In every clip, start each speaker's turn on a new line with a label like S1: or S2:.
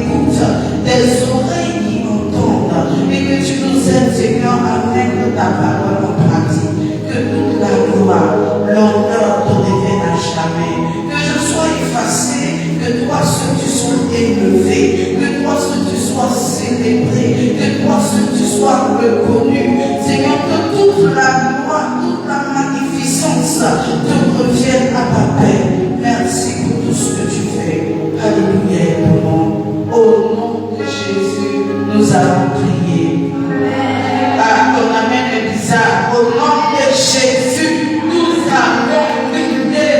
S1: écoutent, des oreilles qui entendent, et que tu nous aides, Seigneur, à mettre ta parole en pratique. Que toute la gloire, l'honneur te revienne à jamais. Que je sois effacé, que toi seul tu sois élevé, que toi seul tu sois célébré, que toi seul tu sois reconnu. Seigneur, que toute la gloire, toute la magnificence te revienne à ta paix. Merci pour tout ce que tu fais. Alléluia et ton nom. Au nom de Jésus, nous allons prier. Ah, ton amen est bizarre. Au nom de Jésus, nous allons prier.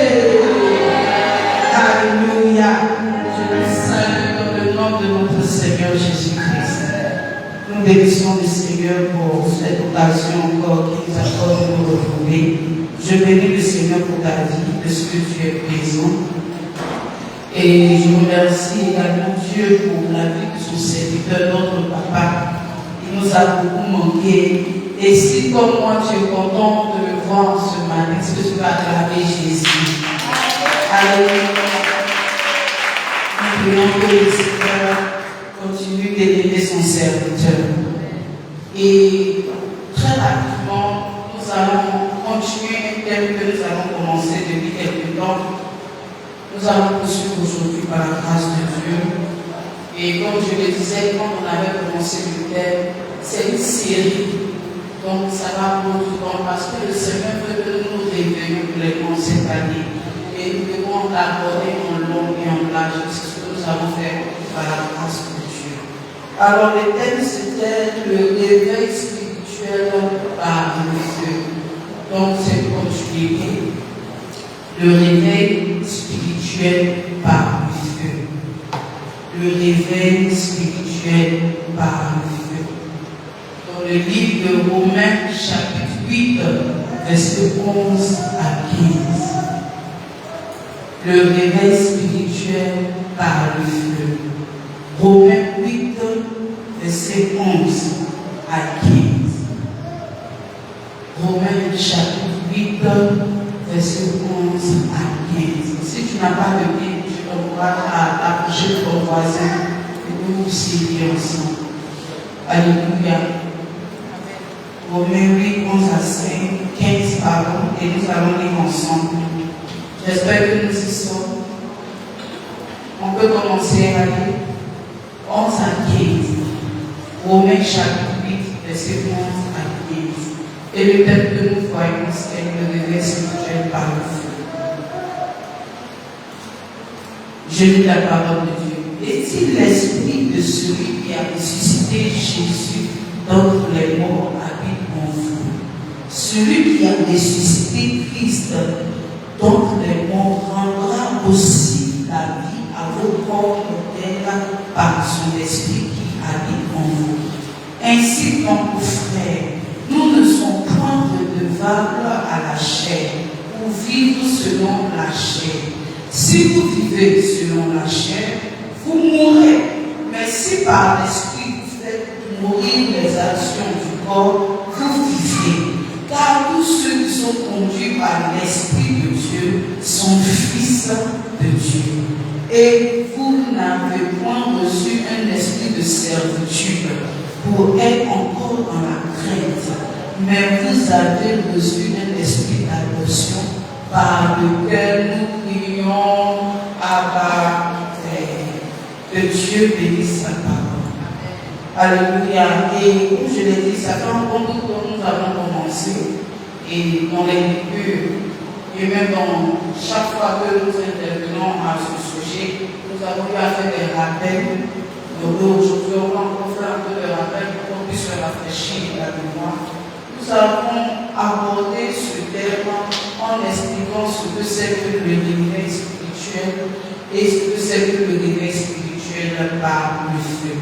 S1: Alléluia. Je vous salue dans le nom de notre Seigneur Jésus-Christ. Nous bénissons le Seigneur pour cette occasion encore qui nous accorde de nous retrouver. Je bénis le Seigneur pour ta vie, de ce que tu es présent. Et je remercie également Dieu pour la vie de son serviteur, notre papa. Il nous a beaucoup manqué. Et si comme moi tu es content de le voir ce matin, est-ce que tu vas acclamer Jésus? Alléluia. Nous prions que le Seigneur continue d'aider son serviteur. Et très rapidement, nous allons continuer un thème que nous allons commencer depuis quelques temps. Nous allons poursuivre aujourd'hui par la grâce de Dieu. Et comme je le disais, quand on avait commencé le thème, c'est une série. Donc ça va prendre du temps parce que le Seigneur veut que nous réveillons pleinement cette année. Et nous devons l'aborder en long et en large. C'est ce que nous allons faire par la grâce de Dieu. Alors le thème c'était le réveil spirituel par le feu. Donc c'est comme je l'ai dit, le réveil spirituel par le feu. Le réveil spirituel par le feu. Dans le livre de Romains, chapitre 8, verset 11 à 15. Le réveil spirituel par le feu. Romains 8, verset 11 à 15. Romains, chapitre 8, verset 11 à 15. Si tu n'as pas de Bible, je t'encourage à approcher de ton voisin et nous puissions lire ensemble. Alléluia. Romains 8, 11 à 5, 15, pardon, et nous allons lire ensemble. J'espère que nous y sommes. On peut commencer à lire 11 à 15. Romains chapitre 8, verset 11 à 15. Et le thème que nous voyons, c'est le réveil spirituel par le feu. Je lis la parole de Dieu. Est-il l'esprit de celui qui a ressuscité Jésus d'entre les morts habite en vous? Celui qui a ressuscité Christ d'entre les morts rendra aussi la vie à vos corps mortels par son esprit qui habite en vous. Ainsi donc, vos frères, nous ne sommes point redevables à la chair pour vivre selon la chair. Si vous vivez selon la chair, vous mourrez. Mais si par l'esprit vous faites mourir les actions du corps, vous vivez. Car tous ceux qui sont conduits par l'esprit de Dieu sont fils de Dieu. Et vous n'avez point reçu un esprit de servitude pour être encore dans la crainte, mais vous avez reçu un esprit d'adoption par lequel nous crions Abba Père. Que Dieu bénisse sa parole. Alléluia. Et comme je l'ai dit, ça fait un bon bout que nous avons commencé. Et dans les débuts, et même dans chaque fois que nous intervenons à ce sujet, nous avons eu à faire des rappels. Donc aujourd'hui, on va encore faire un peu de rappel pour qu'on puisse se rafraîchir la mémoire. Nous avons abordé ce thème en expliquant ce que c'est que le réveil spirituel et ce que c'est que le réveil spirituel par le feu.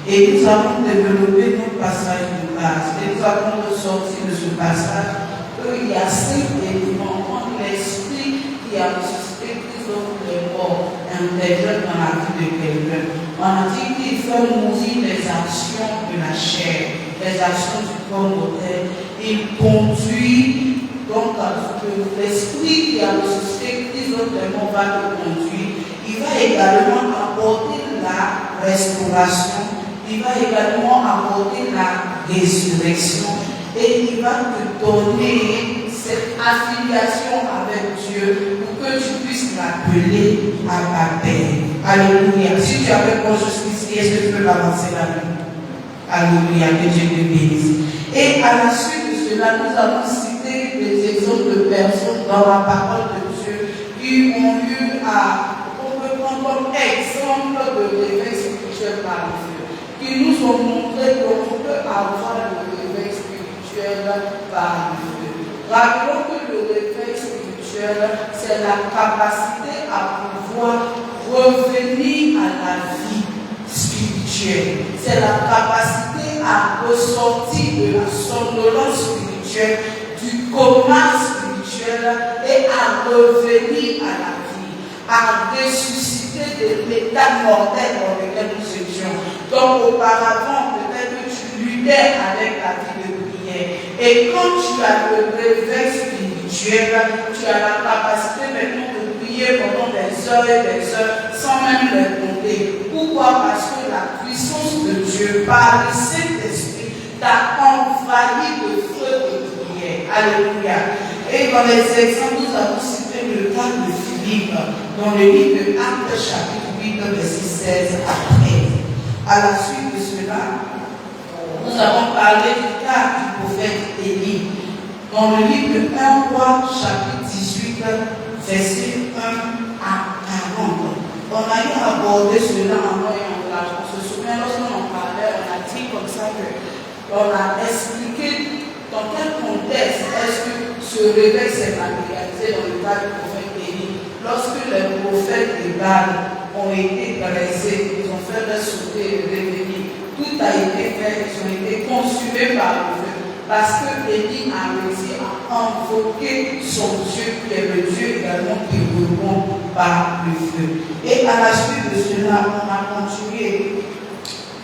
S1: Et nous avons développé notre passage de base. Et nous avons ressorti de ce passage qu'il y a 5 éléments entre l'esprit qui a ressuscité Christ d'entre les morts intègre dans la vie de quelqu'un. On a dit qu'il fait mourir les actions de la chair, les actions du corps mortel. Il conduit donc l'esprit qui a ressuscité Christ d'entre les morts va le conduire. Il va également apporter la restauration, il va également apporter la résurrection et il va te donner cette affiliation avec Dieu pour que tu puisses l'appeler à Père. Alléluia. Si tu avais bon jusqu'ici, est-ce que tu peux avancer la main? Alléluia, que Dieu te bénisse. Et à la suite de cela, nous avons cité des exemples de personnes dans la parole de Dieu qui ont eu on peut prendre comme exemple de réveil spirituel par le feu, qui nous ont montré qu'on peut avoir le réveil spirituel par le feu. Rappelons que le réveil spirituel, c'est la capacité à pouvoir revenir à la vie spirituelle. C'est la capacité à ressortir de la somnolence spirituelle, du coma spirituel et à revenir à la vie, à ressusciter de l'état mortel dans lequel nous étions. Donc auparavant, peut-être que tu luttais avec la vie de prière. Et quand tu as le réveil spirituel, tu as la capacité maintenant de prier pendant des heures et des heures sans même les compter. Pourquoi? Parce que la puissance de Dieu, par le Saint-Esprit, t'a envahi de feu de prière. Alléluia. Et dans les exemples, nous avons cité le cas de Philippe dans le livre de Actes chapitre 8, verset 16 à 13. À la suite de cela, nous avons parlé du cas du prophète Élie. Dans le livre de 1 Roi, chapitre 18, verset 1 à 40. On a eu abordé cela en moi et en place. On se souvient, lorsqu'on en parlait, on a dit comme ça qu'on a expliqué dans quel contexte est-ce que ce réveil s'est matérialisé dans le cas du prophète Élie. Lorsque les prophètes de Baal ont été dressés, ils ont fait leur sauter et revenir. Tout a été fait, ils ont été consumés par le feu. Parce que Élie a réussi à invoquer son Dieu, qui est le Dieu également qui répond par le feu. Et à la suite de cela, on a continué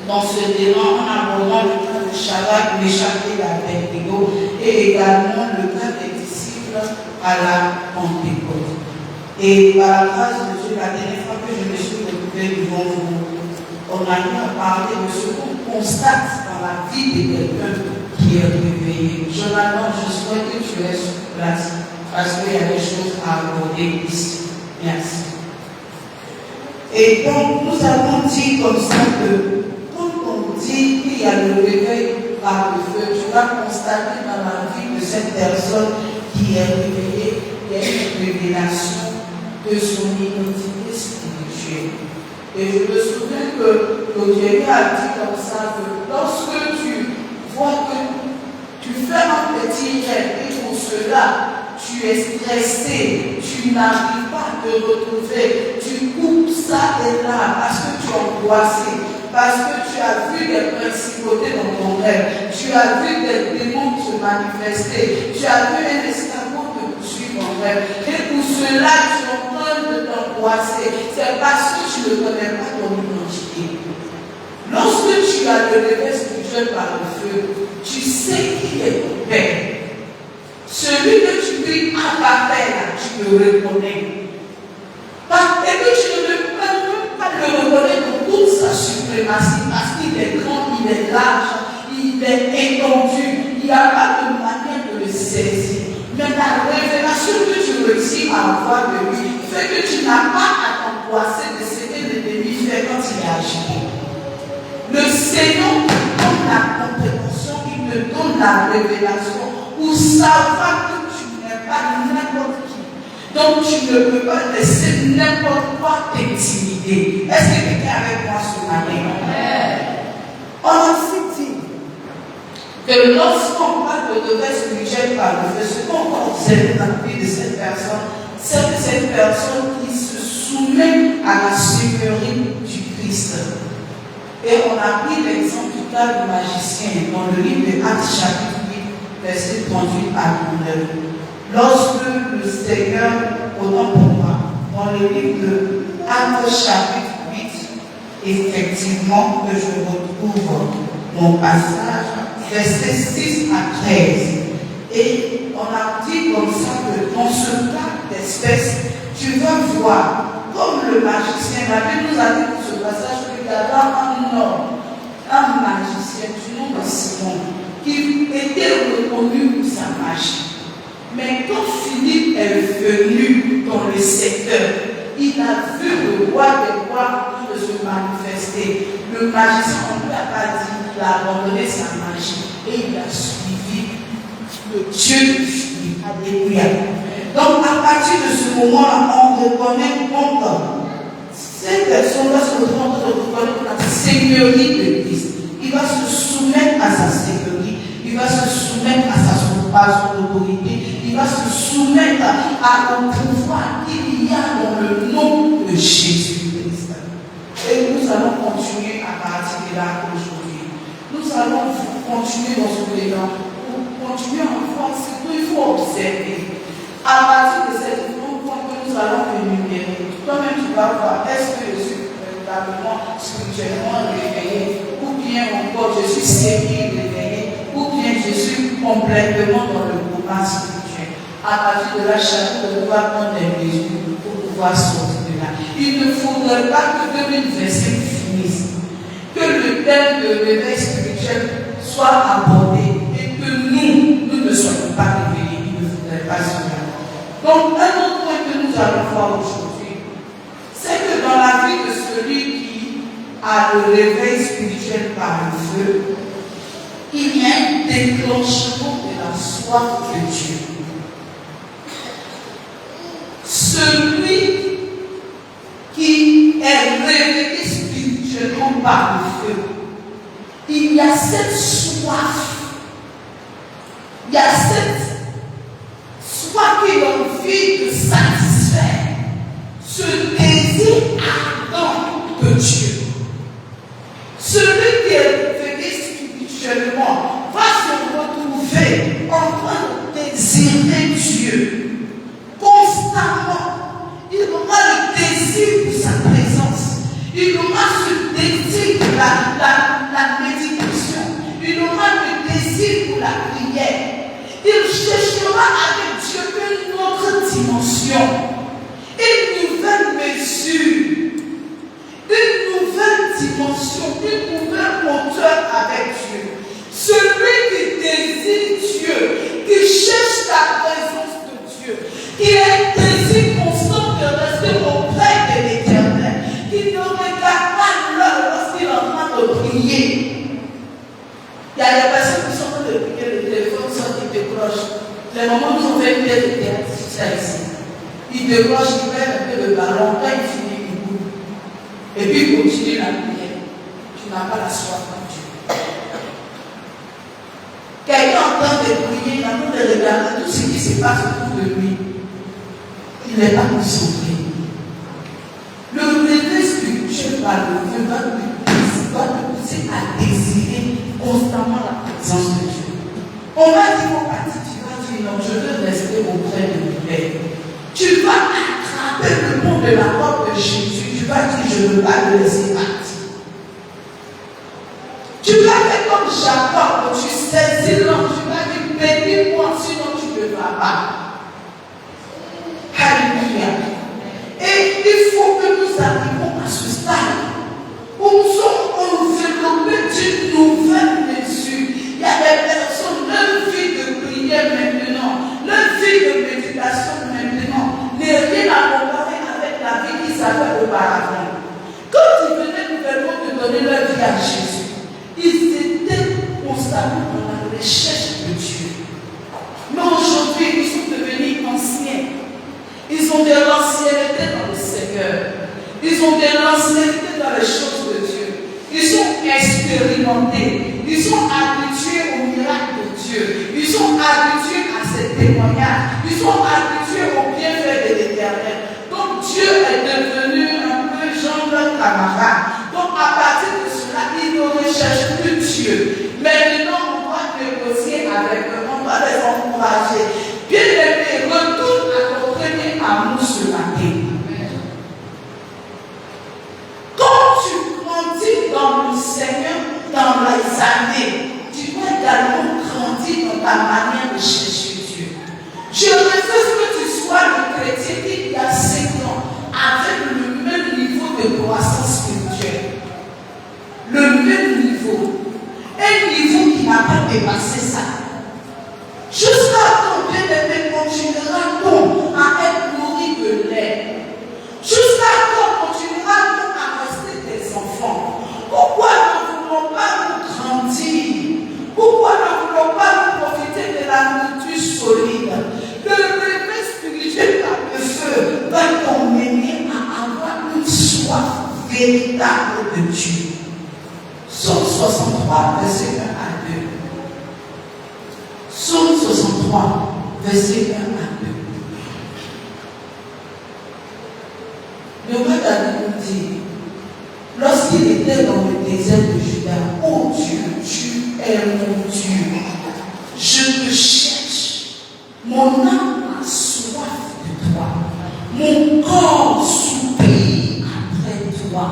S1: dans ce débat en abordant le cas de Shadrach, Meshach et Abednego, et également le cas des disciples à la Pentecôte. Et par la grâce de Dieu, la dernière fois que je me suis retrouvée devant vous, on a eu à parler de ce qu'on constate dans la vie de quelqu'un qui est réveillé. Jonathan, je souhaite que tu restes sur place parce qu'il y a des choses à aborder ici. Merci. Et donc, nous avons dit comme ça que quand on dit qu'il y a le réveil par le feu, tu vas constater dans la vie de cette personne qui est réveillée, il y a une révélation de son identité spirituelle. Et je me souviens que Dieu a dit comme ça que lorsque tu vois que tu fais un petit rêve et pour cela tu es stressé, tu n'arrives pas à te retrouver, tu coupes ça et là parce que tu es angoissé, parce que tu as vu des principautés dans ton rêve, tu as vu des démons se manifester, tu as vu un escargot te poursuivre en rêve. Et pour cela, tu es en train de t'angoisser. C'est parce que tu ne connais pas ton identité. Lorsque tu as le réveil spirituel par le feu, tu sais qui est ton Père. Celui que tu dis à ta Père, tu le reconnais. Et que tu ne peux même pas le reconnaître dans toute sa suprématie parce qu'il est grand, il est large, il est étendu. Il n'y a pas de manière de le saisir. Mais la révélation que tu réussis à avoir de lui fait que tu n'as pas à t'angoisser de ce que l'ennemi fait quand il est agité. Le Seigneur te donne la compréhension, il te donne la révélation pour savoir que tu n'es pas n'importe qui. Donc tu ne peux pas laisser n'importe quoi t'intimider. Est-ce que quelqu'un est avec moi ce matin? On a cité que lorsqu'on parle de réveil spirituel par le feu, ce qu'on observe dans la vie de cette personne, c'est cette personne qui se soumet à la seigneurie du Christ. Et on a pris l'exemple du cas du magicien dans le livre de Actes chapitre 8, verset 38 à 39. Lorsque le Seigneur, autant pour moi, dans le livre de Actes chapitre 8, effectivement que je retrouve mon passage, verset 6 à 13. Et on a dit comme ça que dans ce cas d'espèce, tu vas voir, comme le magicien, la Bible nous a dit dans ce passage que y avait un homme, un magicien du nom de Simon, qui était reconnu pour sa magie. Mais quand Philippe est venu dans le secteur, il a vu le roi des rois de se manifester. Le magicien, on ne lui a pas dit, il a abandonné sa magie et il a suivi le Dieu de Philippe. Alléluia. Donc à partir de ce moment-là, on reconnaît comme ces personnes-là se retrouvent de reconnaître la seigneurie de Christ. Il va se soumettre à sa seigneurie, il va se soumettre à son autorité, il va se soumettre au pouvoir qu'il y a dans le nom de Jésus-Christ. Et nous allons continuer à partir de là aujourd'hui. Nous allons continuer dans ce élan. Pour continuer à voir ce qu'il faut observer. À partir de cette point que nous allons énumérer, toi-même tu vas voir, est-ce que je suis véritablement spirituellement réveillé, ou bien encore je suis semi-réveillé, ou bien je suis complètement dans le mouvement spirituel. À partir de là, chacun de nous va prendre des mesures pour pouvoir sortir de là. Il ne faudrait pas que 2025 finisse, que le thème de réveil spirituel soit abordé et que nous ne soyons pas réveillés. Il ne faudrait pas cela. Donc, un autre point que nous allons voir aujourd'hui, c'est que dans la vie de celui qui a le réveil spirituel par le feu, il y a un déclenchement de la soif de Dieu. Celui qui est réveillé spirituellement par le feu, il y a cette soif, il y a cette soif qui a envie de satisfaire ce désir ardent de Dieu. Celui qui est réveillé spirituellement va se retrouver en train de désirer Dieu constamment. Il aura le désir pour sa présence. Il aura ce désir pour la méditation. Il aura le désir pour la prière. Il cherchera avec Dieu une autre dimension, une nouvelle mesure, une nouvelle dimension, une nouvelle hauteur avec Dieu. Celui qui désire Dieu, qui cherche la présence de Dieu, qui a un désir constant de rester auprès de l'Éternel, qui ne regarde pas l'heure lorsqu'il est en train de prier. Il y a des personnes qui sont en train de prier, le téléphone sort, ils décrochent. Les moments où ils ont fait une pièce de théâtre, c'est ça ici. Ils décrochent, ils mettent un peu de ballon, quand ils finissent, ils bougent. Et puis ils continuent la prière. Tu n'as pas la soif de Dieu. Quelqu'un en train de prier, en train de regarder tout ce qui se passe autour de lui. Il n'est pas concentré. Le réveil spirituel par le feu va te pousser à désirer constamment la présence de Dieu. On va dire au parti, tu vas dire non, je veux rester auprès de mon Père. Tu vas attraper le nom de la porte de Jésus. Tu vas dire, je ne veux pas le laisser partir. Tu vas faire comme Jacob, tu saisis l'homme, tu vas dire, bénis-moi, sinon tu ne vas pas. Alléluia. Et il faut que nous arrivions à ce stade où nous sommes enveloppés d'une nouvelle mesure. Il y a des personnes, leur vie de prière maintenant, leur vie de méditation maintenant, n'est rien à comparer avec la vie qu'ils avaient auparavant. Quand ils venaient nouvellement de donner leur vie à Jésus, ils étaient constamment dans la recherche de Dieu. Mais aujourd'hui, ils sont devenus anciens. Ils ont de l'ancienneté dans le Seigneur. Ils ont de l'ancienneté dans les choses de Dieu. Ils sont expérimentés. Ils sont habitués au miracle de Dieu. Ils sont habitués à ces témoignages. Ils sont habitués au bienfait de l'Éternel. Donc Dieu est devenu un peu genre leur camarade. Donc à partir de cela, ils ne recherchent plus Dieu. Maintenant, on va négocier avec eux. On va les encourager. Bien-aimés, retourne à ton premier amour ce matin. Quand tu grandis dans le Seigneur, dans les années, tu dois également grandir dans ta manière de chercher Dieu. Je refuse que tu sois le chrétien qui, il y a 5 ans, avec le même niveau de croissance spirituelle. niveau. Un niveau qui n'a pas dépassé ça. Jusqu'à quand bien-aimé continuera-t-on à être nourri de lait? Jusqu'à quand continuera-t-on à rester des enfants? Pourquoi ne voulons pas nous grandir? Pourquoi ne voulons pas nous profiter de la nourriture solide? Le réveil spirituel par le feu va t'emmener à avoir une soif véritable de Dieu. Psaume 63, verset 1 à 2. Psaume 63, verset 1 à 2. Le roi David nous dit, lorsqu'il était dans le désert de Juda, oh Dieu, tu es mon Dieu. Je te cherche. Mon âme a soif de toi. Mon corps soupire après toi.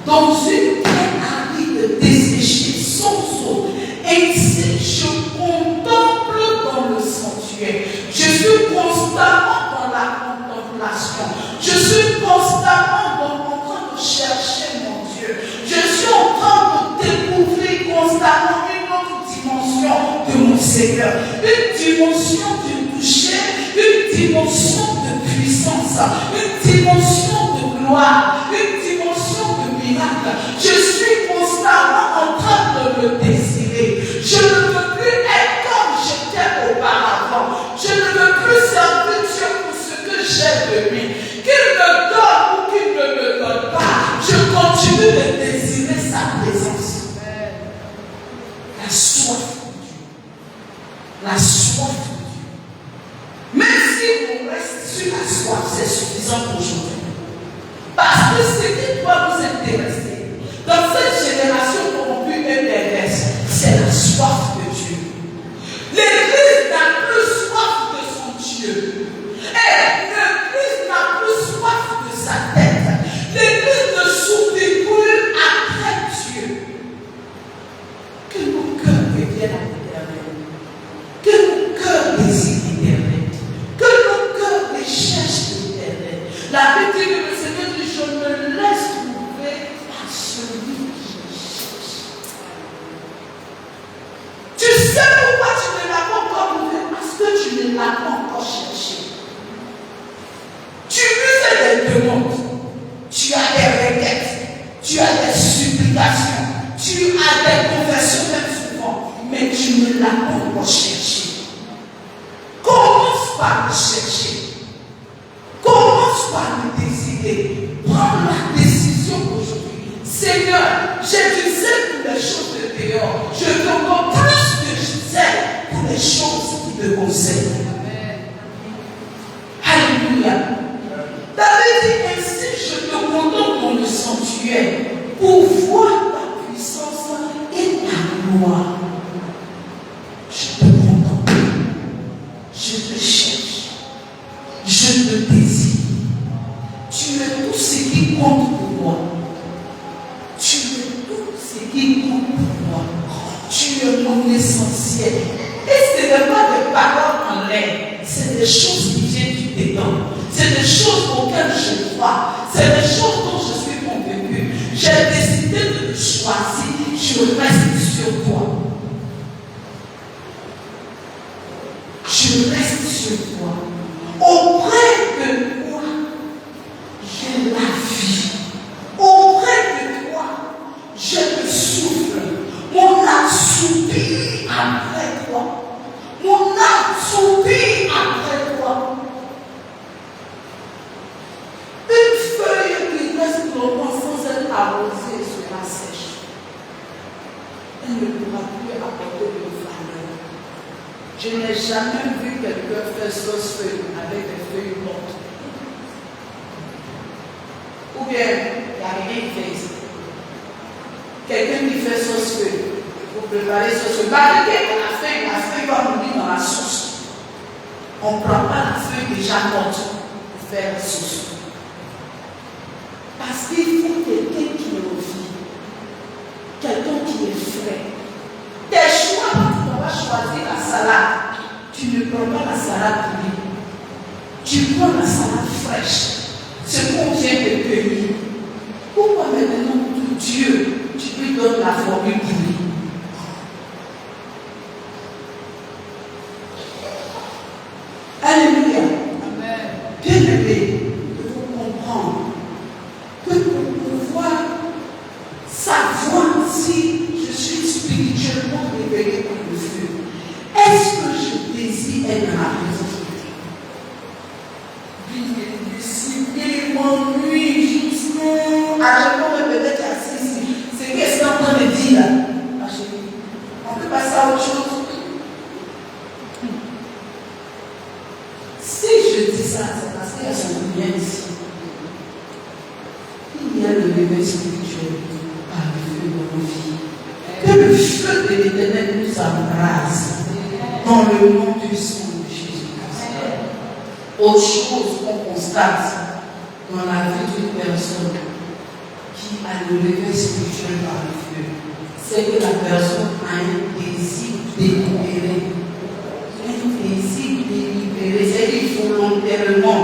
S1: Dans une terre aride desséchée, sans eau. Ainsi, je contemple dans le sanctuaire. Je suis constamment dans la contemplation. Je suis constamment en train de chercher mon Dieu. Je suis en train de découvrir constamment une autre dimension de mon Seigneur. Une dimension de toucher, une dimension de puissance, une dimension de gloire, une dimension de miracle. Je suis constamment en train de le désirer. Je ne veux plus être comme j'étais auparavant. Je ne veux plus servir Dieu pour ce que j'ai de lui. Qu'il me donne ou qu'il ne me donne pas, je continue de désirer sa présence. La soif de Dieu. La soif de Dieu. Même si on reste sur la soif, c'est suffisant pour aujourd'hui. Parce que ce qui doit nous intéresser dans cette génération corrompue et perverse, c'est la soif de Dieu. L'Église n'a plus soif de son Dieu. Et l'Église n'a plus soif de sa tête. L'Église ne s'oublie plus après Dieu. Que nos cœurs reviennent à l'Éternel. Que nos cœurs désirent l'Éternel. Que nos cœurs recherchent l'Éternel. La Bible dit que le Seigneur dit, je me laisse trouver par celui qui me cherche. Tu sais pourquoi tu ne l'as pas encore trouvé? Parce que tu ne l'as pas encore cherché. Tu lui fais des demandes. Tu as des requêtes. Tu as des supplications. Tu as des conversions même souvent. Mais tu ne l'as pas encore cherché. Commence par le chercher. Commence par le décider. Prends la décision aujourd'hui. Seigneur, j'ai du zèle pour les choses de dehors. Je veux encore plus de zèle pour les choses qui te concernent. Alléluia. David dit ainsi, je te contemple dans le sanctuaire pour voir ta puissance et ta gloire. Je te contemple. Je te cherche. Je te désire. Tu es tout ce qui compte pour moi. Tu es tout ce qui compte pour moi. Tu es mon essentiel. Et ce n'est pas des paroles en l'air. C'est des choses qui viennent du dedans. C'est des choses auxquelles je crois. C'est des choses dont je suis convaincu. J'ai décidé de le choisir. Je reste sur toi. Je reste sur toi. Auprès de toi, j'ai la vie. Auprès de toi, j'ai le souffle. Mon âme soupire après toi. Mon âme soupire après toi. Une feuille qui reste longtemps sans être arrosée sera sèche. Elle ne pourra plus apporter de valeur. Je n'ai jamais vu quelqu'un faire sauce feuille avec des feuilles mortes. Ou bien, il n'y a rien qui fait ici. Quelqu'un qui fait sauce feuille, vous préparez sauce feuille. Malgré que la feuille va mourir dans la sauce. On ne prend pas la feuille déjà morte pour faire la sauce. Parce qu'il faut quelqu'un qui est en vie. Quelqu'un qui est frais. Tes choix, quand tu vas choisir la salade, tu ne prends pas la salade pourrie. Tu prends la salade fraîche. Ce qu'on vient de cueillir. Pourquoi maintenant, Dieu, tu lui donnes la formule pourrie? le feu de l'Éternel nous embrase dans le nom du sang de Jésus-Christ. Autre chose qu'on constate dans la vie d'une personne qui a le réveil spirituel par le feu, c'est que la personne a un désir délibéré. Un désir délibéré, c'est-à-dire volontairement,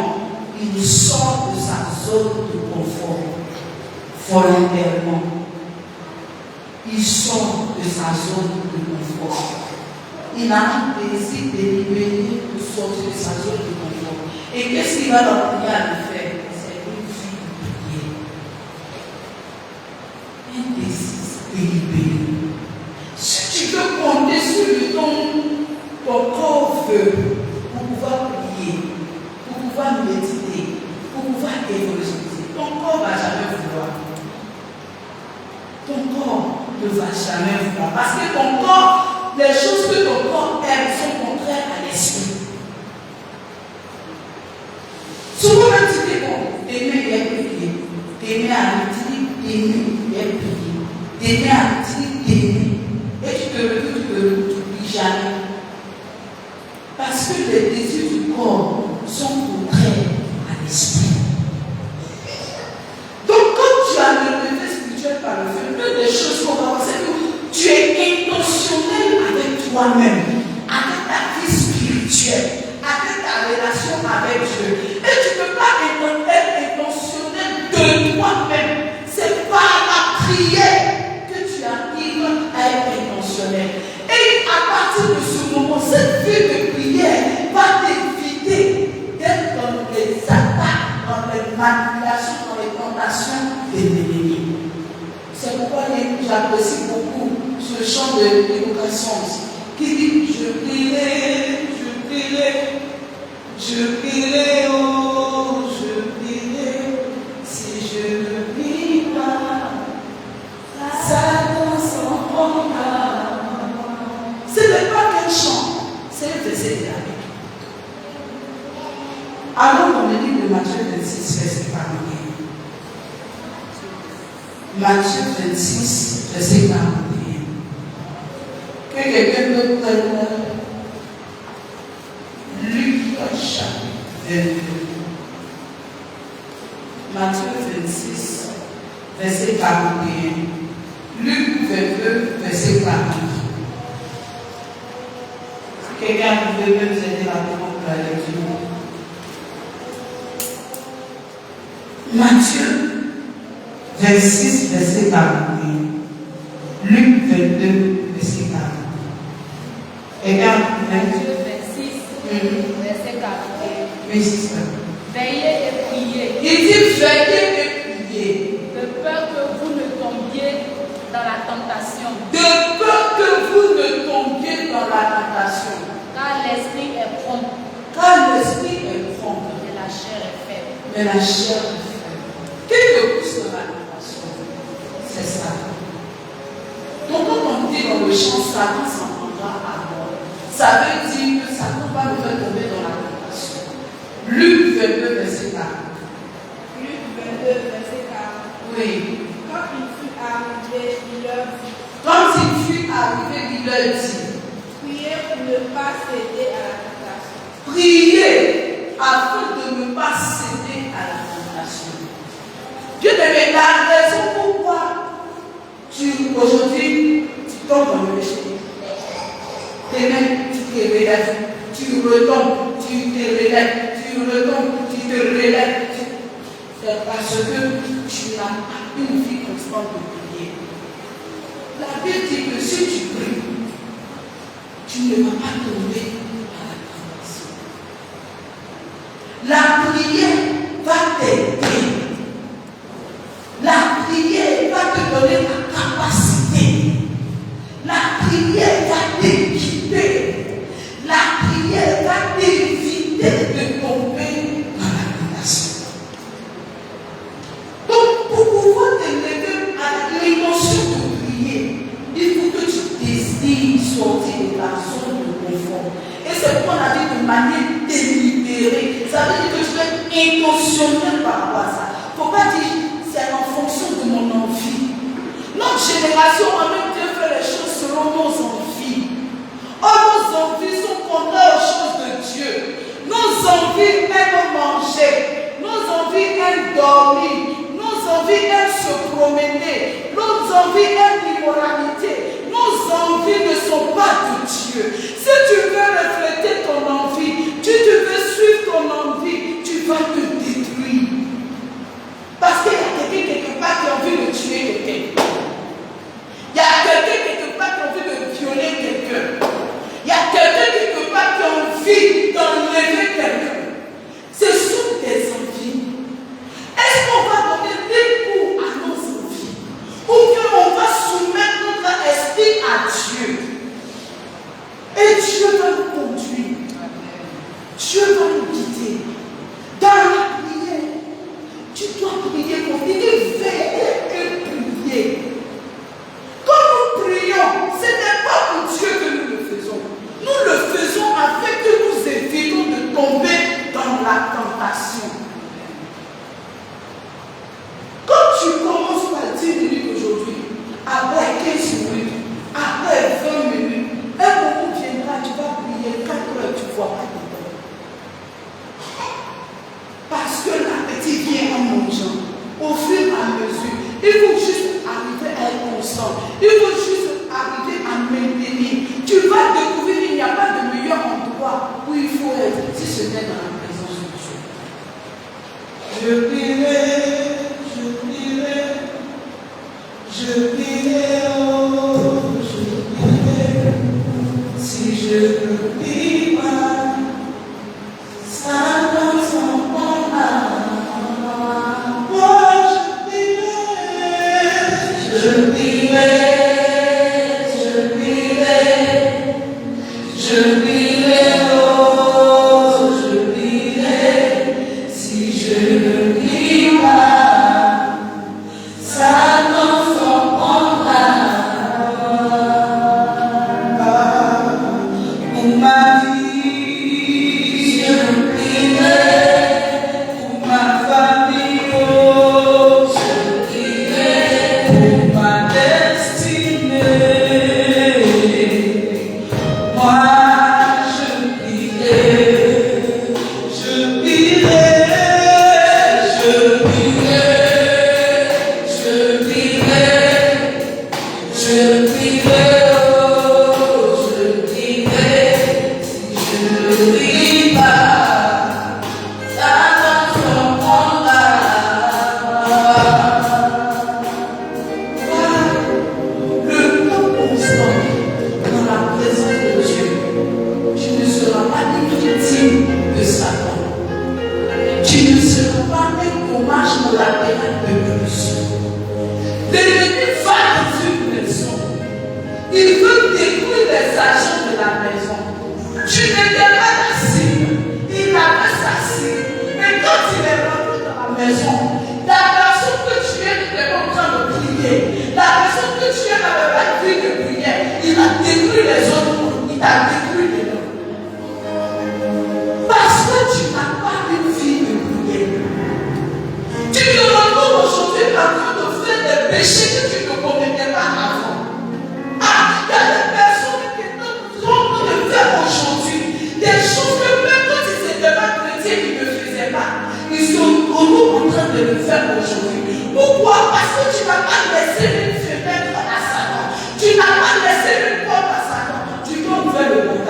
S1: il sort de sa zone de confort. Volontairement. Il sort de sa zone de confort. Il a un désir délibéré de sortir de sa zone de confort. Et qu'est-ce qu'il va l'entraîner à le faire? C'est une vie de prière. Un désir délibéré. Si tu veux compter sur ton corps veut pour pouvoir prier, pour pouvoir méditer, pour pouvoir évangéliser, ton corps ne va jamais vouloir. Ton corps ne va jamais vouloir. Parce que ton corps, les choses que ton corps aime sont contraires à l'esprit. Souvent, même si tu es bon, t'aimer et prier. T'aimer à midi, t'aimer et prier. T'aimer à midi, t'aimer. Et tu te n'oublies jamais. Parce que les désirs du corps sont contraires à l'esprit. Donc, quand tu as le réveil spirituel par le feu, l'une des choses qu'on va voir, c'est que tu es intentionnel avec toi-même, avec ta vie spirituelle, avec ta relation avec Dieu. Et tu ne peux pas être intentionnel de toi-même. C'est par la prière que tu arrives à être intentionnel. Et à partir de ce moment, cette vie de prière va t'éviter d'être dans les attaques, dans les manipulations, dans les tentations des ennemis. C'est pourquoi j'apprécie beaucoup ce chant de l'évocation qui dit je prierai, je prierai, je prierai, oh, je prierai, si je ne prie pas, Satan s'en prendra. Ce n'est pas qu'un chant, c'est un verset de la Bible. Alors dans le livre de Matthieu 26, verset 41. Matthieu 26, verset 41. Que quelqu'un d'autre prenne Luc chapitre 22. Matthieu 26, verset 41. Luc 22, verset 40. Quelqu'un pouvait même nous aider à prendre la lecture. Matthieu 26, verset 41. Luc 22, verset 40. Regarde,
S2: Matthieu 26, verset 41.
S1: Oui, c'est ça.
S2: Veillez et priez.
S1: Il dit veillez et priez.
S2: De peur que vous ne tombiez dans la tentation.
S1: De peur que vous ne tombiez dans la tentation.
S2: Car l'esprit est prompt.
S1: Car l'esprit est prompt.
S2: Mais la chair est faible.
S1: Mais la chair est faible. Qu'est-ce que pousse dans la tentation? C'est ça. Donc quand on dit dans le chant, Satan s'en prendra à mort. Ça veut dire que Satan va nous faire tomber dans la tentation. Luc 22, verset 40.
S3: Luc 22, verset 40.
S1: Oui.
S3: Quand il fut arrivé, il leur dit,
S1: Quand il fut arrivé, il leur dit,
S3: priez pour ne pas céder à la tentation.
S1: priez afin de ne pas céder à la tentation. Dieu te met la raison pourquoi aujourd'hui tu tombes dans le péché. Demain, tu te relèves, tu retombes, tu te relèves, tu retombes, tu te relèves. C'est parce que tu n'as pas une vie constante de prière. La Bible dit que si tu pries, tu ne vas pas tomber à la tentation. La prière va t'aider. La prière va te donner la capacité. La prière va t'équiper. La prière va t'éviter de tomber dans la tentation. Donc, pour pouvoir te lever à l'émotion de prier, il faut que tu désires sortir de la zone de confort. Et c'est pourquoi on a dit de manière délibérée. Ça veut dire que tu dois être intentionnel par rapport à ça. Il ne faut pas dire c'est en fonction de mon envie. Notre génération, on aime bien faire les choses selon nos envies. Oh, nos envies sont contraires aux choses de Dieu. Nos envies aiment manger. Nos envies aiment dormir. Nos envies aiment se promener. Nos envies aiment l'immoralité. Nos envies ne sont pas de Dieu. Si tu veux refléter ton envie, tu veux suivre ton envie, tu vas te détruire. Parce qu'il y a quelqu'un quelque part qui a envie de tuer quelqu'un. Il y a quelqu'un quelque part qui a envie de violer quelqu'un. Il y a quelqu'un quelque part qui a envie d'enlever quelqu'un. Ce sont des envies. Est-ce qu'on va donner des coups à nos envies? Ou bien on va soumettre notre esprit à Dieu? Et Dieu va nous conduire. Dieu va nous guider. Dans la prière, tu dois prier pour dire veiller et prier. Quand nous prions, ce n'est pas pour Dieu que nous le faisons. Nous le faisons afin que nous évitons de tomber dans la tentation. Quand tu commences par 10 minutes aujourd'hui, après 15 minutes, après 20 minutes, un moment viendra, tu vas prier 4 heures, tu ne vois pas de temps. Parce que l'appétit vient en mangeant. Au fur et à mesure, il faut juste arriver à être constant. Il faut juste arriver à maintenir. Tu vas découvrir qu'il n'y a pas de meilleur endroit où il faut être si ce n'est dans la présence de Dieu. Je prierai, je prierai, je prierai, oh, je prierai. Si je ne prie pas, ça ne s'en prend pas. Je prierai, je prierai, je prierai, oh, je prierai. Si je ne prie pas, ça n'en s'en prendra. Pour ma vie, je prierai. Pour ma famille, oh, je prierai. Pour ma destinée, moi je prierai, je prierai, je prierai, je prierai, je prierai, oh, je prierai. Si je ne prie pas, ça ne s'en prendra. Le temps constant dans la présence de Dieu, tu ne seras pas une victime de Satan. Tu ne seras pas un hommage collatéral de plus. L'ennemi va dans une maison. Il veut détruire les agents de la maison. Tu n'étais pas la cible. Il avait sa cible. Mais quand il est rentré dans la maison, la personne que tu es n'était pas en train de prier. La personne que tu es n'avait pas de vie de prière. Il a détruit les autres. Il t'a détruit les autres. Parce que tu n'as pas une vie de prière. Tu te retrouves aujourd'hui en train de faire des péchés que tu ne commettais pas avant. Ah, il y a des personnes qui sont en train de faire aujourd'hui des choses que même quand ils n'étaient pas chrétiens, ils ne faisaient pas. Ils sont en train de le faire aujourd'hui. Pourquoi? Parce que tu n'as pas laissé une fenêtre à Satan. Tu n'as pas laissé une porte à Satan. Tu t'as ouvert le portail.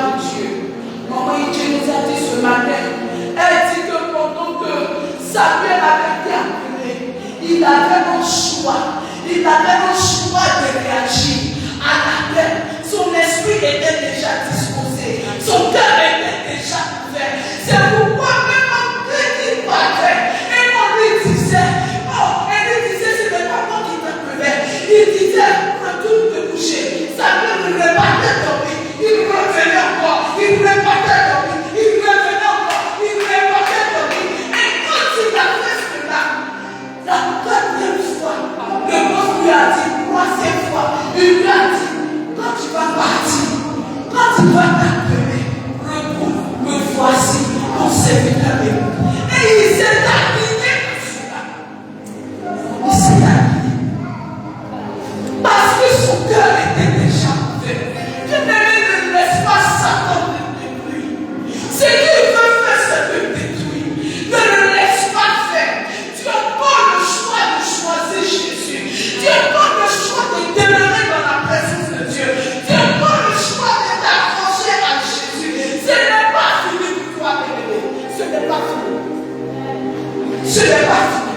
S1: de Dieu. Maman Dieu nous a dit ce matin, elle dit que pendant que Samuel avait été appelé, il avait un choix. Il avait un choix de réagir à l'appel. Son esprit était déjà disposé. Son cœur était déjà ouvert. C'est pourquoi même en il partait. Et on lui disait, oh, elle lui disait, ce n'est pas moi qui t'appelais. Il disait, retourne te coucher. Samuel ne voulait pas dormir. Il revenait encore. Il ne voulait pas dormir. Il revenait encore. Il ne voulait pas dormir. Et quand il a fait cela, la quatrième fois, le boss lui a dit, troisième fois, il lui a dit, quand tu vas partir, quand tu vas t'appeler, retrouve, me voici, mon serviteur. Et il s'est aligné à cela. Il s'est aligné. Parce que son cœur était déjà ouvert. Ne laisse pas Satan te détruire. Ce qu'il veut faire, c'est te détruire. Ne le laisse pas faire. Tu n'as pas le choix de choisir Jésus. Tu n'as pas le choix de demeurer dans la présence de Dieu. Tu n'as pas le choix de t'accrocher à Jésus. Ce n'est pas fini pour toi, bébé. Ce n'est pas fini. Ce n'est pas fini.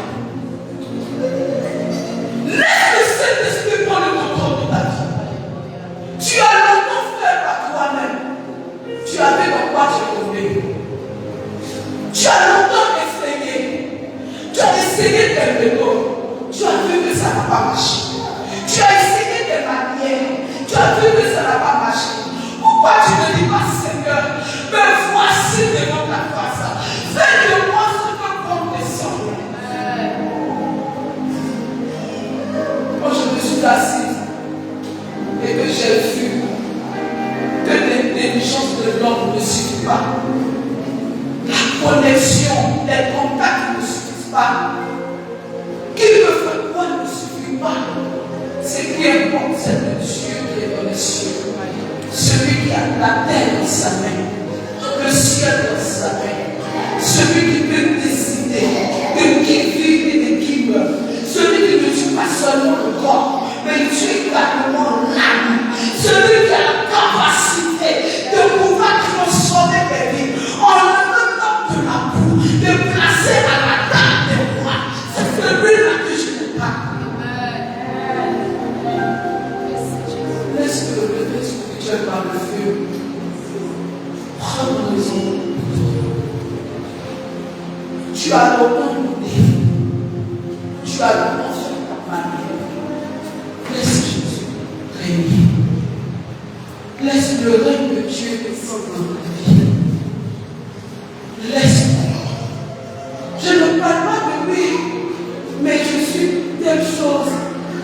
S1: Laisse le Saint-Esprit prendre le contrôle de ta vie. Tu as longtemps fait par toi-même. Tu avais dans quoi te trouver. Tu as longtemps essayé. Tu as essayé tes méthodes. Tu as vu que ça n'a pas marché. Tu as essayé tes manières. Tu as vu que ça n'a pas marché. Pourquoi tu ne dis pas, Seigneur, me voici devant ta face. Fais de moi ce que bon te semble. Quand je me suis assise et que j'ai vu que l'intelligence de l'homme ne suffit pas, la connexion, les contacts ne suffisent pas, qu'il me fait quoi ne suffit pas. Ce qui importe, c'est le Dieu qui est dans les cieux, celui qui a la terre dans sa main, le ciel dans sa main, celui qui peut décider de qui vit et de qui meurt, celui qui ne tue pas seulement le corps, mais il tue également l'âme, celui qui a la capacité de pouvoir transformer des vies, enlever l'homme de la boue, de placer à la table des rois. C'est celui-là que je n'ai pas. Laisse le bébé spirituel par le feu. Prends raison. Tu as longtemps donné. Tu as longtemps fait ta manière. Laisse Jésus régner. Laisse le règne de Dieu descendre dans ta vie. Laisse-moi. Je ne parle pas de lui, mais je suis telle chose.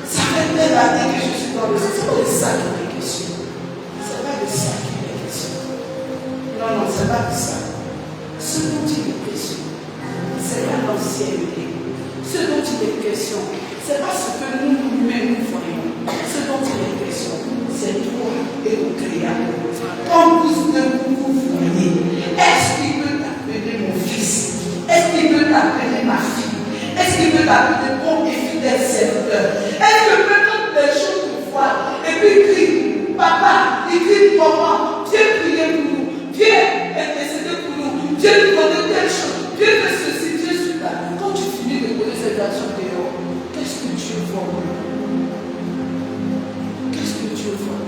S1: Ça fait telle année que je suis dans le sang. C'est pas de ça qui est question. C'est pas de ça qui est question. Non, c'est pas de ça. Ce dont il est question, c'est pas l'ancienneté. Ce dont il est question, c'est pas ce que nous-mêmes nous voyons. Ce dont il est question, c'est toi et le Créateur. En plus de vous voyez, est-ce qu'il peut t'appeler mon fils? Est-ce qu'il peut t'appeler ma fille? Est-ce qu'il peut t'appeler bon et fidèle serviteur? Est-ce que peut-être les choses te voient et puis il crie, papa, il crie, maman, viens prier pour nous, viens intercéder pour nous, Dieu nous donne telle chose, Dieu fait ceci, Dieu cela. Quand tu finis de poser cette action dehors, qu'est-ce que Dieu voit? Qu'est-ce que Dieu voit?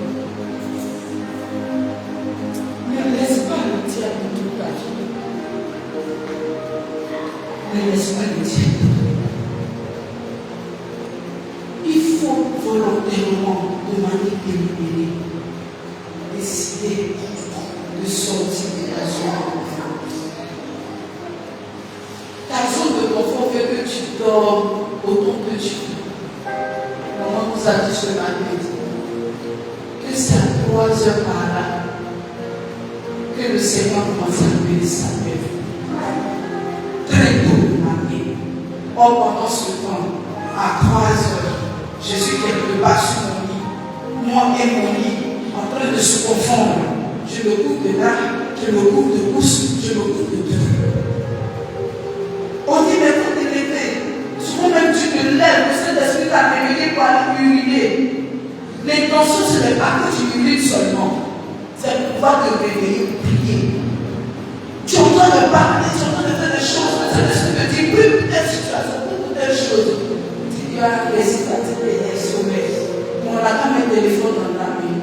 S1: Ne laisse pas le diable de toute ta vie. Ne laisse pas le diable. Il faut volontairement, de manière délibérée, décider de sortir de la zone de confort. Ta zone de confort fait que tu dors autant que tu veux. Maman nous a dit ce matin que c'est à 3 heures par là que le Seigneur commence à appeler Samuel. Très tôt le matin. Or, pendant ce temps, à 3 heures, je suis quelque part sur mon lit. Moi et mon lit, en train de se confondre. Je me coupe de là, je me coupe de pouce, je me coupe de deux. On dit maintenant de lever. Souvent même tu te lèves, le Saint-Esprit t'a réveillé pour aller uriner. L'intention, ce n'est pas que tu urines seulement. C'est le pouvoir de réveiller, prier. Tu entends de parler, tu entends de faire des choses, mais ça te dit plus telle situation, plus telle chose. Tu dis, ah, laisse ta tête et sommeil. On n'a qu'à mettre le téléphone dans ta main.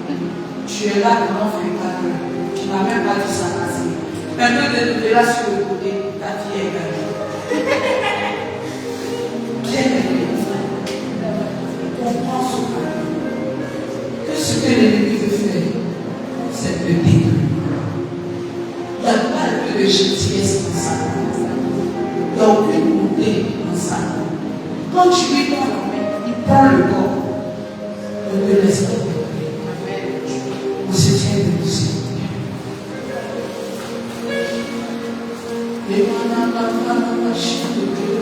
S1: Tu es là pendant 24 heures. Tu n'as même pas dit ça passer. Maintenant, tu es là sur le côté, ta fille est gardée. Bien aimé, comprends ce que ce que l'ennemi veut faire, c'est de détruire. Il n'y a pas de gentillesse dans ça. Il n'y a aucune bonté dans ça. Quand tu lui prends la main, il prend le corps. Ne te laisse pas tomber. On se tient de nous. Et on a chute de Dieu.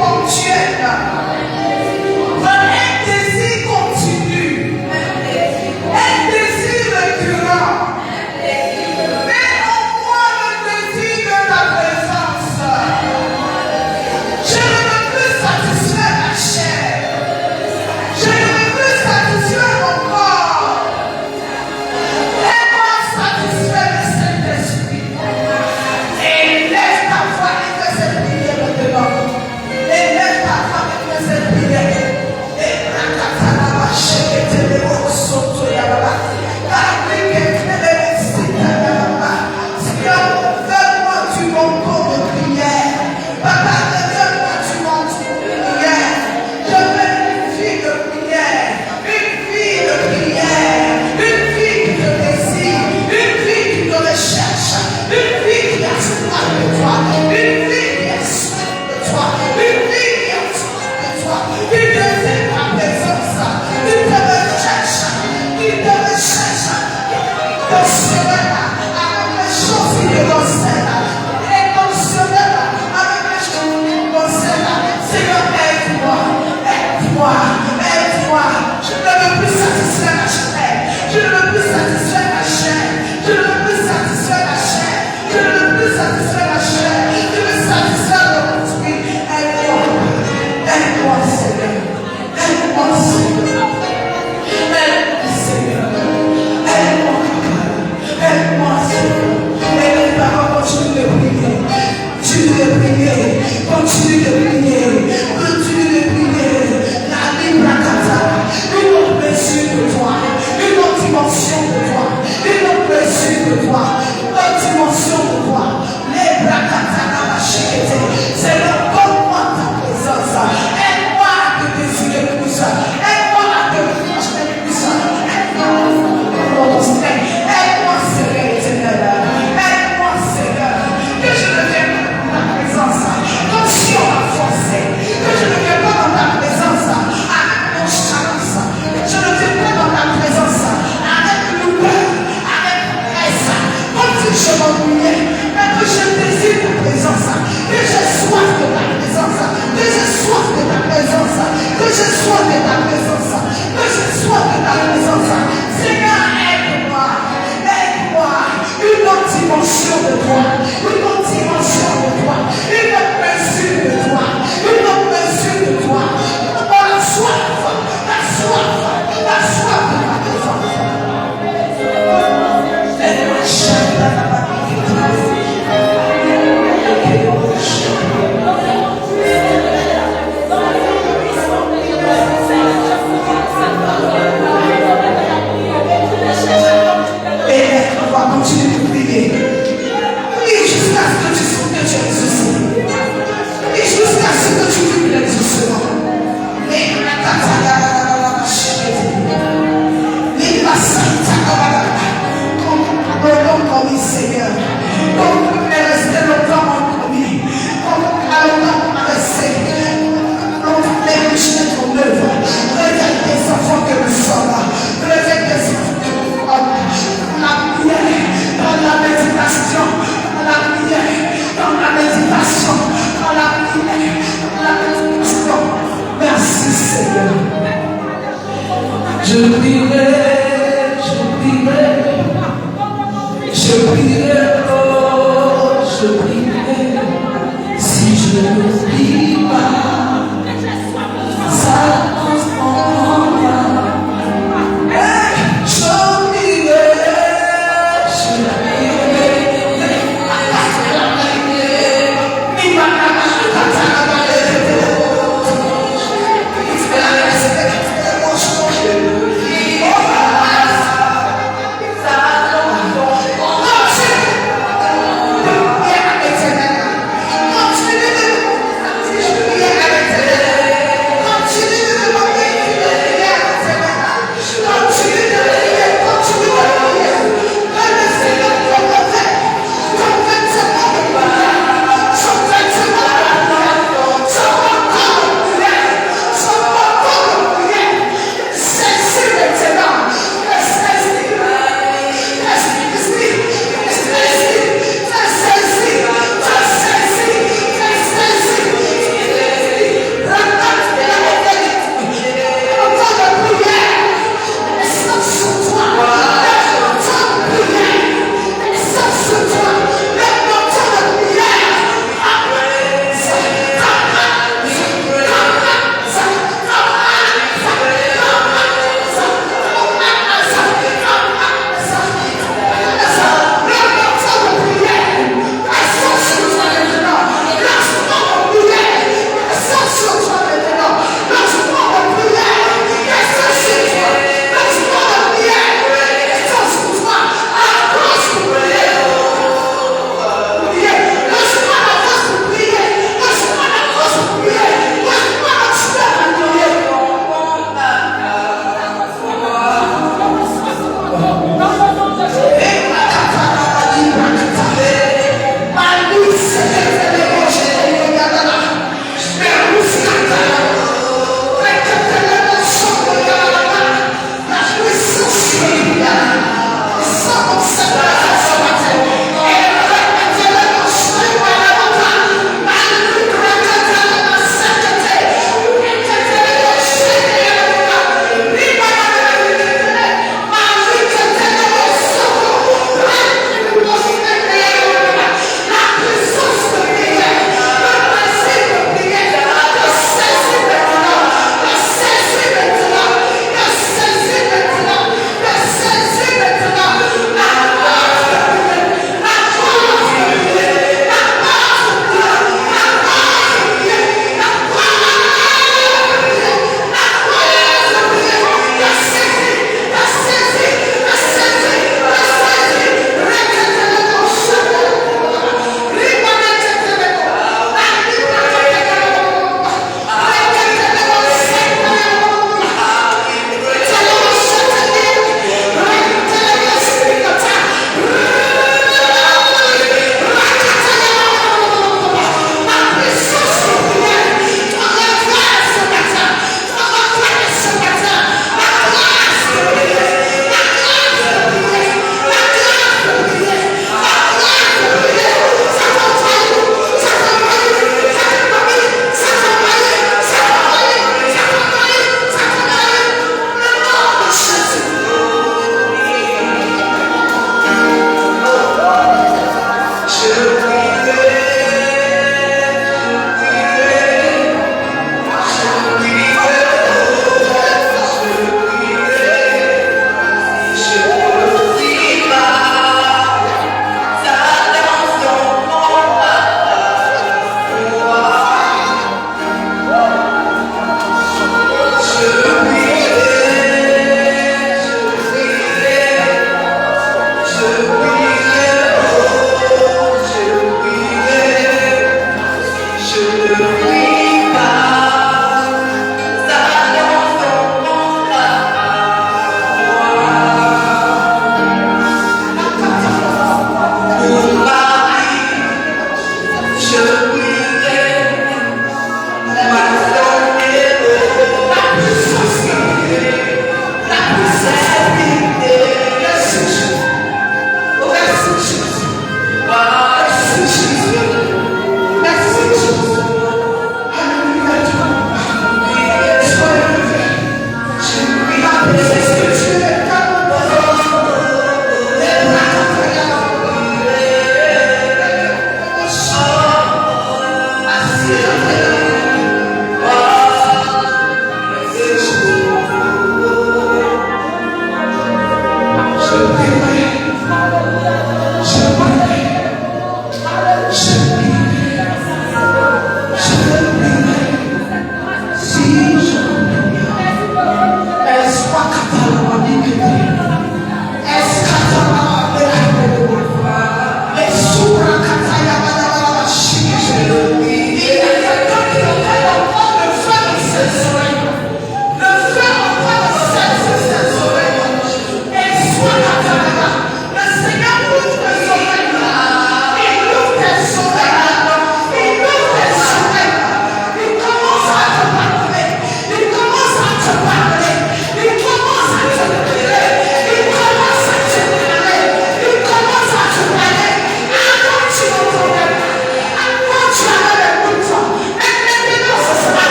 S1: Ponctuel. émotionnel, avec les choses universelles, émotionnel, avec les choses universelles. Seigneur, aide-moi, aide-moi, aide-moi. Je ne veux plus satisfaire la chair. Je ne veux plus satisfaire la chair. Je ne veux plus satisfaire la chair. Je ne veux plus satisfaire la chair. Je veux satisfaire le esprit. Aide-moi. Aide-moi, Seigneur. Aide-moi, Seigneur. Aide-moi, Seigneur. Aide-moi, Papa. Aide-moi, Seigneur. Et les paroles continuent de prier. Continue de prier. Continue de prier. Continue de prier. La libre kata. Une autre mesure de toi. Une autre dimension de toi. Une autre mesure de toi. Une autre dimension de toi. Les brakata na machete. Seigneur, donne-moi ta présence. Aide-moi à te désirer plus. Aide-moi à te rechercher plus. Aide-moi à te strength. Aide-moi, Seigneur éternel. Aide-moi, Seigneur. Que je ne vienne pas dans ta présence comme si on m'a forcé. Que je ne vienne pas dans ta présence avec nonchalance. Je ne viens pas dans ta présence avec lourdeur, avec presse, comme si je m'ennuyais. Mais que je désire ta présence, que j'ai soif de ta présence, que j'ai soif de ta présence, que j'ai soif de ta présence, que j'ai soif de ta présence. Seigneur, aide-moi, aide-moi, une autre dimension de toi, une autre dimension de toi, une autre mesure de toi, une autre mesure de toi. Oh, la soif, la soif, la soif de ta présence. Aide-moi, et on va continuer de prier. Et jusqu'à ce que tu sens que tu es ressuscité. Et jusqu'à ce que tu vives l'exaucement. Et la kataya, les passants, comme Seigneur. Comme on est resté longtemps en commis. Comme on a longtemps resté. On est riche de ton œuvre. Regarde tes enfants que nous sommes. Regarde tes enfants que nous sommes. La prière, dans la méditation, dans la prière, dans la méditation, dans la prière, dans la méditation. Merci Seigneur. Je prierai, oh, je prierai, si je ne prie pas, ça transformera.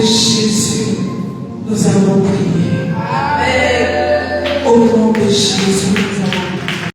S1: Jésus, nous avons